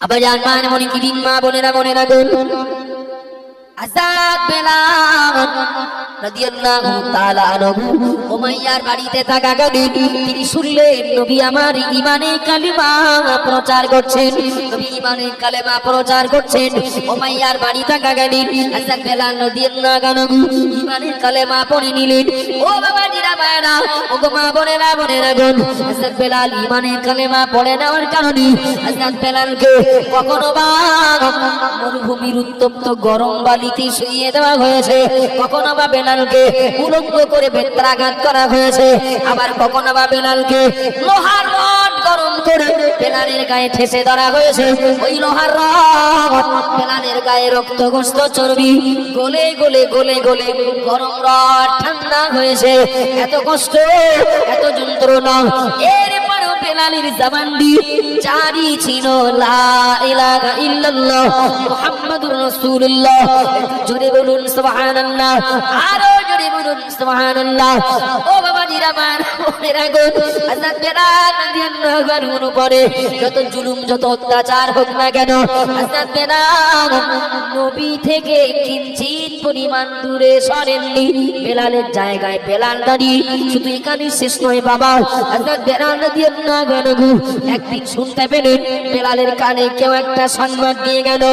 আবার জানমান মনে কি দিন মা বোনেরা গো আজাদ বেলাল রাদিয়াল্লাহু তাআলা আনহু উমাইয়ার বাড়িতে থাকাকালীন তিনি শুনলেন নবী আমার ঈমানে কালিমা প্রচার করছেন। নবী ঈমানে কালিমা প্রচার করছেন। উমাইয়ার বাড়ি থাকাকালীন আজাদ বেলাল রাদিয়াল্লাহু আনহু ঈমানে কালিমা পড়ে নিলেন। ও বাবাজিরা ভাইরা, ও গো মা বোনেরা গো, আজাদ বেলাল ঈমানে কালিমা পড়ে নেওয়ার কারণে আজাদ বেলালকে কখনো বা মরুভূমির উত্তপ্ত গরম বালিতে শুইয়ে দেওয়া হয়েছে, কখনো বা বেলালকে উলঙ্গ করে বেত্রাঘাত করা হয়েছে, আবার কখনো বা বেলালকে লোহার রড গরম করে বেলালের গায়ে ঠেসে ধরা হয়েছে। ওই লোহার রড বেলালের গায়ে রক্তগ্রস্ত চর্বি গলে গলে গলে গলে গরম রড ঠান্ডা হয়েছে। এত কষ্ট, এত যন্ত্রণা, এরপরেও বেলালের জবান দিয়ে জারি ছিল লা ইলাহা ইল্লাল্লাহ মুহাম্মাদুর রাসূলুল্লাহ। জোরে বলুন সুবহানাল্লাহ, আরো জোরে বলুন সুবহানাল্লাহ। ও বাবাজিরা আমার বোনেরা গো, আজাদ বেলাল রাদিয়াল্লাহু আনহুর উপরে যত জুলুম যত অত্যাচার হোক না কেন, আজাদ বেলাল নবী থেকে কিঞ্চিত পরিমাণ দূরে সরেননি। বেলালের জায়গায় বেলাল দাঁড়িয়ে শুধু এখানে শেষ নয় বাবা, আজাদ বেলাল রাদিয়াল্লাহু আনহু একদিন শুনতে পেলেন বেলালের কানে কেউ একটা সংবাদ দিয়ে গেল,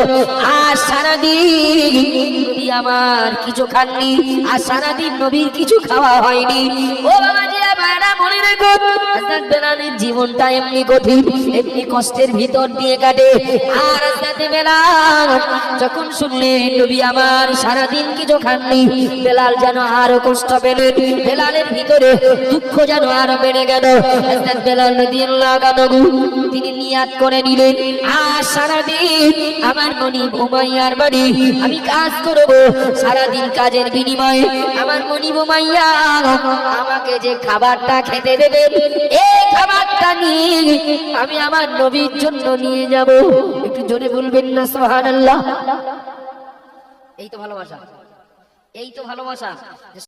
আর সারাদিন নবী আমার কিছু খাননি, আর সারাদিন নবীর কিছু খাওয়া হয়নি। ও বাবাজিরা ভাইরা মনে রাখুন, আজাদ বেলালের জীবনটা এমনি কঠিন, এমনি কষ্টের ভিতর দিয়ে কাটে। আর আজাদ বেলাল যখন শুনলেন নবী আমার সারাদিন কিছু খাননি, বেলাল যেন আরো কষ্ট পেলেন, বেলালের ভিতরে দুঃখ যেন আরো বেড়ে গেল। আজাদ বেলাল রাদিয়াল্লাহু আনহু তিনি নিয়াত করে নিলেন, আর সারাদিন আমার মনিব উমাইয়ার বাড়ি আমি কাজ করব, সারাদিন কাজের বিনিময়ে আমার মনিব উমাইয়া আমাকে যে খাবারটা খেতে দেবে, এই খাবারটা নিয়ে আমি আমার নবীর জন্য নিয়ে যাব। একটু জোরে বলবেন না সুবহানাল্লাহ। এই তো ভালোবাসা, এই তো ভালোবাসা।